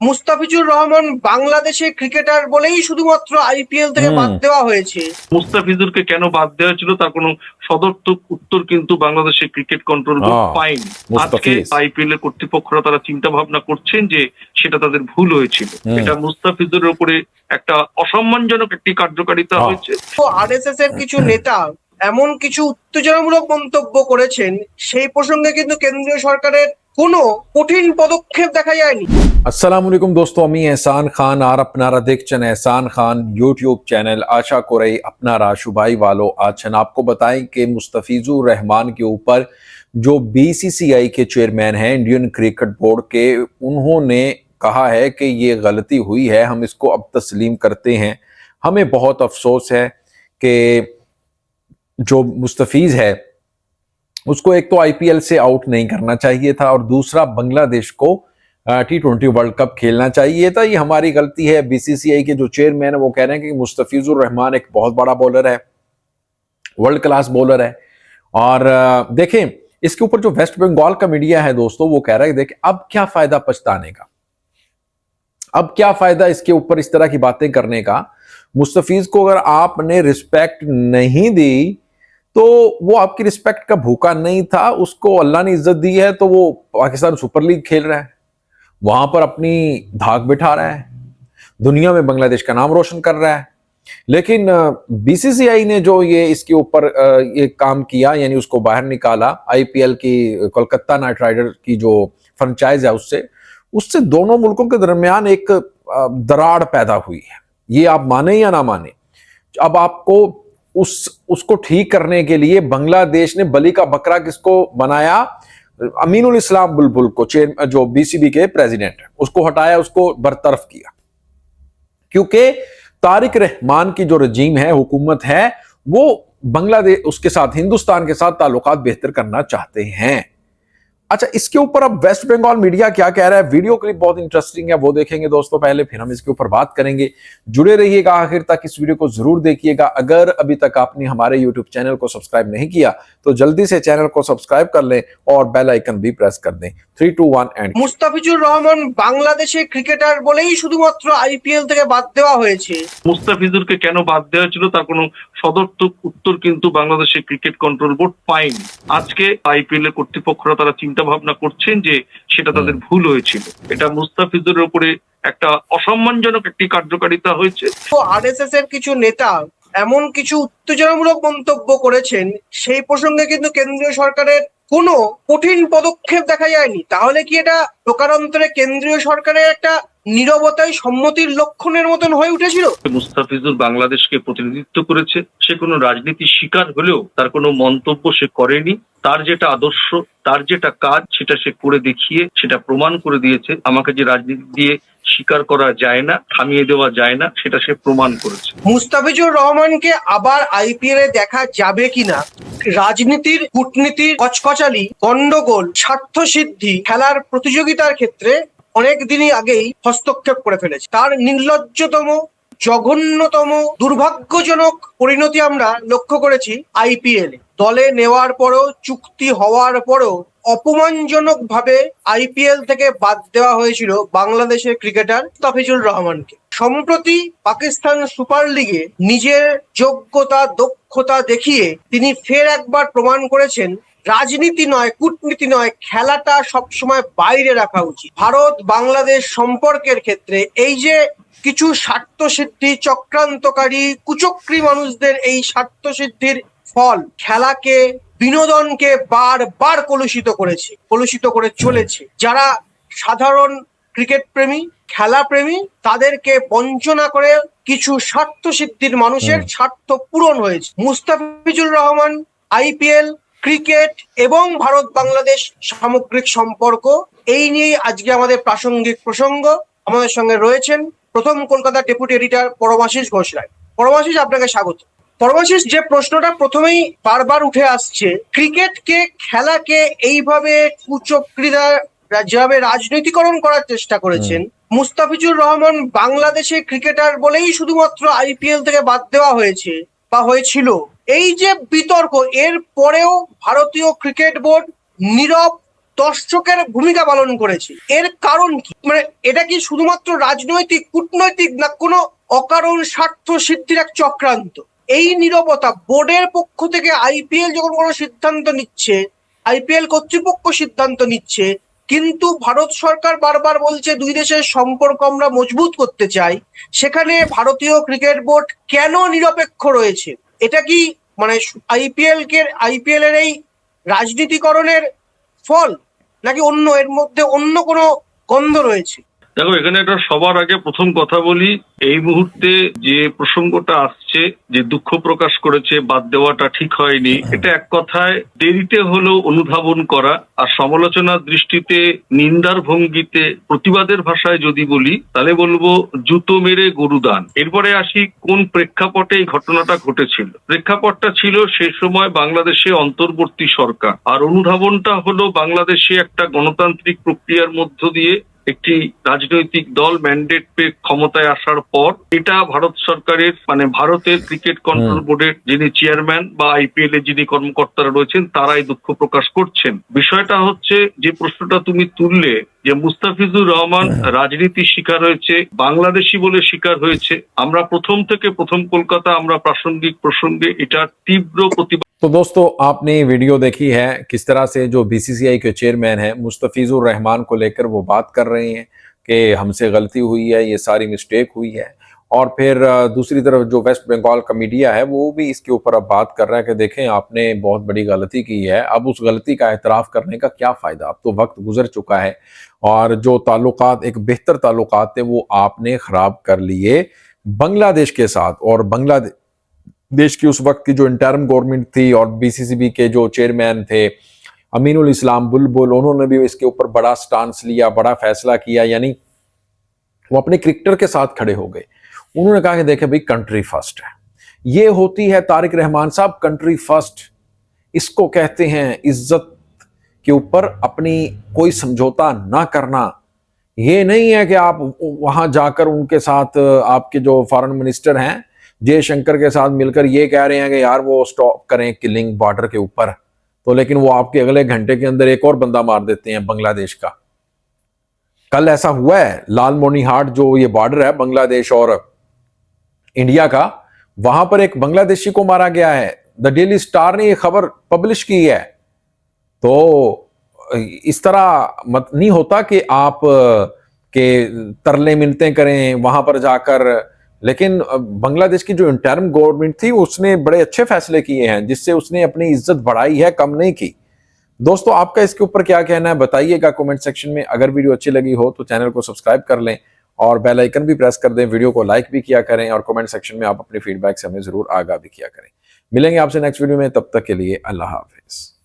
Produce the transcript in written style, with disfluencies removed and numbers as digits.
মুস্তাফিজুর রহমান বাংলাদেশের ক্রিকেটার বলেই শুধুমাত্র আইপিএল থেকে বাদ দেওয়া হয়েছে। মুস্তাফিজুরকে কেন বাদ দেওয়া হয়েছিল তার কোনো সদর্থক উত্তর কিন্তু বাংলাদেশের ক্রিকেট কন্ট্রোল বোর্ড পায়নি। আজকে আইপিএল এর কর্তৃপক্ষরা তারা চিন্তা ভাবনা করছেন যে সেটা তাদের ভুল হয়েছিল। এটা মুস্তাফিজুরের উপরে একটা অসম্মানজনক একটি কার্যকারিতা হয়েছে। তো আরএসএস এর কিছু নেতা এমন কিছু উত্তেজনামূলক মন্তব্য করেছেন, সেই প্রসঙ্গে কিন্তু কেন্দ্রীয় সরকারের কোনো কঠিন পদক্ষেপ দেখা যায়নি। अस्सलामुअलैकुम दोस्तों, আমি এহসান খান আর আপনারা দেখছেন एहसान खान यूट्यूब चैनल। आशा करें अपना राशुभाई वालों आज आपको बताएं कि मुस्तफिजुर रहमान के ऊपर जो बीसीसीआई के चेयरमैन हैं इंडियन क्रिकेट बोर्ड के, उन्होंने कहा है कि ये गलती हुई है, हम इसको अब तस्लीम करते हैं। हमें बहुत अफसोस है कि जो मुस्तफिज है उसको एक तो आईपीएल से आउट नहीं करना चाहिए था और दूसरा बांग्लादेश को T20 वर्ल्ड कप खेलना चाहिए था। ये हमारी गलती है। बीसीसीआई के जो चेयरमैन है वो कह रहे हैं कि मुस्तफिजुर रहमान एक बहुत बड़ा बॉलर है, वर्ल्ड क्लास बॉलर है। और देखें इसके ऊपर जो वेस्ट बंगाल का मीडिया है दोस्तों, वो कह रहा है देखें अब क्या फायदा पछताने का, अब क्या फायदा इसके ऊपर इस तरह की बातें करने का। मुस्तफिज को अगर आपने रिस्पेक्ट नहीं दी तो वो आपकी रिस्पेक्ट का भूखा नहीं था, उसको अल्लाह ने इज्जत दी है तो वो पाकिस्तान सुपर लीग खेल रहा है, वहां पर अपनी धाक बिठा रहा है, दुनिया में बांग्लादेश का नाम रोशन कर रहा है। लेकिन बीसीसीआई ने जो ये इसके ऊपर ये काम किया, यानी उसको बाहर निकाला, आईपीएल की कोलकाता नाइट राइडर की जो फ्रेंचाइज है उससे दोनों मुल्कों के दरमियान एक दरार पैदा हुई है। ये आप माने या ना माने, अब आपको उसको ठीक करने के लिए बांग्लादेश ने बलि का बकरा किसको बनाया? अमीनुल इस्लाम बुलबुल को, जो बीसीबी के प्रेसिडेंट है, उसको हटाया, उसको बरतरफ किया, क्योंकि तारिक रहमान की जो रजीम है, हुकूमत है, वो बांग्लादेश उसके साथ, हिंदुस्तान के साथ ताल्लुकात बेहतर करना चाहते हैं। अच्छा, इसके ऊपर अब वेस्ट बंगाल मीडिया क्या कह रहा है, वीडियो क्लिप बहुत इंटरेस्टिंग है, वो देखेंगे दोस्तों पहले, फिर हम इसके ऊपर बात करेंगे। जुड़े रहिएगा आखिर तक, इस वीडियो को जरूर देखिएगा। अगर अभी तक आपने हमारे यूट्यूब चैनल को सब्सक्राइब नहीं किया तो जल्दी से चैनल को सब्सक्राइब कर लें और बेल आइकन भी प्रेस कर दें। 3, 2, 1 एंड। মুস্তাফিজুর রহমান বাংলাদেশের ক্রিকেটার বলেই শুধুমাত্র আইপিএল থেকে বাদ দেওয়া হয়েছে। মুস্তাফিজুরকে কেন বাদ দেওয়া হয়েছিল তার কোনো সদর্থক উত্তর কিন্তু বাংলাদেশের ক্রিকেট কন্ট্রোল বোর্ড পায়নি। আজকে আইপিএল এর কর্তৃপক্ষরা তারা চিন্তা ভাবনা করছেন যে সেটা তাদের ভুল হয়েছিল। এটা মুস্তাফিজুরের উপরে একটা অসম্মানজনক একটি কার্যকারিতা হয়েছে। তো আরএসএস এর কিছু নেতা এমন কিছু উত্তেজনামূলক মন্তব্য করেছেন, সেই প্রসঙ্গে কিন্তু কেন্দ্রীয় সরকারের কোনো কঠিন পদক্ষেপ দেখা যায়নি। তাহলে কি এটা প্রকারান্তরে কেন্দ্রীয় সরকারের একটা নীরবতায় সম্মতির লক্ষণের মতন হয়ে উঠেছিল? মুস্তাফিজুর বাংলাদেশকে প্রতিনিধিত্ব করেছে, সে কোনো রাজনীতির শিকার হলেও তার কোনো মন্তব্য সে করেনি। তার যেটা আদর্শ, তার যেটা কাজ, সেটা সে করে দেখিয়ে সেটা প্রমাণ করে দিয়েছে। আমাকে যে রাজনীতি দিয়ে স্বীকার করা যায় না, থামিয়ে দেওয়া যায় না, সেটা সে প্রমাণ করেছে। মুস্তাফিজুর রহমানকে আবার আইপিএল এ দেখা যাবে কিনা, রাজনীতির, কূটনীতির কচকচালি, গন্ডগোল, স্বার্থ সিদ্ধি, খেলার প্রতিযোগিতার ক্ষেত্রে অনেক দিনই আগেই হস্তক্ষেপ করে ফেলেছে। তার নির্লজ্জতম, জঘন্যতম, দুর্ভাগ্যজনক পরিণতি আমরা লক্ষ্য করেছি আইপিএল এ। দলে নেওয়ার পরও, চুক্তি হওয়ার পরও অপমানজনক ভাবে আইপিএল থেকে বাদ দেওয়া হয়েছিল বাংলাদেশের ক্রিকেটার মুস্তাফিজুর রহমানকে। সম্প্রতি পাকিস্তান সুপার লিগে নিজের যোগ্যতা, দক্ষতা দেখিয়ে তিনি ফের একবার প্রমাণ করেছেন রাজনীতি নয়, কূটনীতি নয়, খেলাটা সবসময় বাইরে রাখা উচিত। ভারত বাংলাদেশ সম্পর্কের ক্ষেত্রে এই যে কিছু স্বার্থসিদ্ধি, চক্রান্তকারী, কুচক্রী মানুষদের এই স্বার্থসিদ্ধির ফল খেলাকে, বিনোদনকে বারবার কলুষিত করে চলেছে। যারা সাধারণ ক্রিকেট প্রেমী, খেলা প্রেমী, তাদেরকে বঞ্চনা করে কিছু স্বার্থসিদ্ধির মানুষের স্বার্থ পূরণ হয়েছে। মুস্তাফিজুর রহমান, আইপিএল, ক্রিকেট এবং ভারত বাংলাদেশ সামগ্রিক সম্পর্ক, এই নিয়েই আজকে আমাদের প্রাসঙ্গিক প্রসঙ্গ। আমাদের সঙ্গে রয়েছেন প্রথম কলকাতা ডেপুটি এডিটর পরমাশিস ঘোষ রায়। পরমাশিস, আপনাকে স্বাগত। পরমাশিস, যে প্রশ্নটা প্রথমেই বারবার উঠে আসছে, ক্রিকেটকে, খেলাকে এইভাবে কুচক্রীরা যেভাবে রাজনীতিকরণ করার চেষ্টা করেছেন, মুস্তাফিজুর রহমান বাংলাদেশের ক্রিকেটার বলেই শুধুমাত্র আইপিএল থেকে বাদ দেওয়া হয়েছে বা হয়েছিল, এই যে বিতর্ক, এর পরেও ভারতীয় ক্রিকেট বোর্ড নীরব, দর্শকের ভূমিকা পালন করেছে। এর কারণ কি? মানে এটা কি শুধুমাত্র রাজনৈতিক, কূটনৈতিক, না কোনো অকারণ স্বার্থ সিদ্ধির এক চক্রান্ত? এই নীরবতা বোর্ডের পক্ষ থেকে আইপিএল যখন কোনো সিদ্ধান্ত নিচ্ছে, আইপিএল কর্তৃপক্ষ সিদ্ধান্ত নিচ্ছে, কিন্তু ভারত সরকার বারবার বলছে দুই দেশের সম্পর্ক আমরা মজবুত করতে চাই, সেখানে ভারতীয় ক্রিকেট বোর্ড কেন নিরপেক্ষ রয়েছে? এটা কি মানে আইপিএল এর এই রাজনীতিকরণের ফল, নাকি অন্য এর মধ্যে অন্য কোনো গন্ধ রয়েছে? দেখো, এখানে একটা সবার আগে প্রথম কথা বলি, এই মুহূর্তে যে প্রসঙ্গটা আসছে, যে দুঃখ প্রকাশ করেছে, বাদ দেওয়াটা ঠিক হয়নি, এটা এক কথায় দেরিতে হলেও অনুধাবন করা, আর সমালোচনার দৃষ্টিতে, নিন্দার ভঙ্গিতে, প্রতিবাদের ভাষায় যদি বলি তাহলে বলবো জুতো মেরে গরুদান। এরপরে আসি কোন প্রেক্ষাপটে এই ঘটনাটা ঘটেছিল। প্রেক্ষাপটটা ছিল সেই সময় বাংলাদেশে অন্তর্বর্তী সরকার, আর অনুধাবনটা হলো বাংলাদেশে একটা গণতান্ত্রিক প্রক্রিয়ার মধ্য দিয়ে একটি রাজনৈতিক দল ম্যান্ডেট পেয়ে ক্ষমতায় আসার পর এটা ভারত সরকারের মানে ভারতের ক্রিকেট কন্ট্রোল বোর্ডের যিনি চেয়ারম্যান বা আইপিএল এর যিনি কর্মকর্তারা রয়েছেন তারাই দুঃখ প্রকাশ করছেন। বিষয়টা হচ্ছে যে প্রশ্নটা তুমি তুললে, যে মুস্তাফিজুর রহমান রাজনীতির শিকার হয়েছে, বাংলাদেশি বলে শিকার হয়েছে। আমরা প্রথম কলকাতা আমরা প্রাসঙ্গিক প্রসঙ্গে এটা তীব্র প্রতিবাদ। तो दोस्तों, आपने वीडियो देखी है किस तरह से जो बीसीसीआई के चेयरमैन हैं मुस्तफिजुर रहमान को लेकर वो बात कर रहे हैं कि हमसे गलती हुई है, ये सारी मिस्टेक हुई है। और फिर दूसरी तरफ जो वेस्ट बंगाल का मीडिया है वो भी इसके ऊपर अब बात कर रहा है कि देखें आपने बहुत बड़ी गलती की है, अब उस गलती का एतराफ़ करने का क्या फ़ायदा, अब तो वक्त गुजर चुका है और जो ताल्लुकात एक बेहतर ताल्लुकात थे वो आपने ख़राब कर लिए बांग्लादेश के साथ। और बांग्लादेश की उस वक्त की जो इंटर्म गवर्नमेंट थी और बीसीसीबी के जो चेयरमैन थे अमीनुल इस्लाम बुलबुल, उन्होंने भी इसके ऊपर बड़ा स्टांस लिया, बड़ा फैसला किया, यानी वो अपने क्रिकेटर के साथ खड़े हो गए। उन्होंने कहा कि देखें भाई, कंट्री फर्स्ट है, ये होती है तारिक रहमान साहब कंट्री फर्स्ट, इसको कहते हैं इज्जत के ऊपर अपनी कोई समझौता ना करना। ये नहीं है कि आप वहां जाकर उनके साथ आपके जो फॉरेन मिनिस्टर हैं जयशंकर के साथ मिलकर ये कह रहे हैं कि यार वो स्टॉप करें किलिंग बॉर्डर के ऊपर, तो लेकिन वो आपके अगले घंटे के अंदर एक और बंदा मार देते हैं बांग्लादेश का। कल ऐसा हुआ है, लालमोनीहाट जो ये बॉर्डर है बांग्लादेश और इंडिया का, वहां पर एक बांग्लादेशी को मारा गया है। द डेली स्टार ने ये खबर पब्लिश की है। तो इस तरह मत नहीं होता कि आप के तरले मिन्नतें करें वहां पर जाकर, लेकिन बांग्लादेश की जो इंटर्म गवर्नमेंट थी उसने बड़े अच्छे फैसले किए हैं जिससे उसने अपनी इज्जत बढ़ाई है, कम नहीं की। दोस्तों, आपका इसके ऊपर क्या कहना है बताइएगा कमेंट सेक्शन में। अगर वीडियो अच्छी लगी हो तो चैनल को सब्सक्राइब कर लें और बेल आइकन भी प्रेस कर दें, वीडियो को लाइक भी किया करें और कमेंट सेक्शन में आप अपनी फीडबैक से हमें जरूर आगाह भी किया करें। मिलेंगे आपसे नेक्स्ट वीडियो में, तब तक के लिए अल्लाह हाफिज।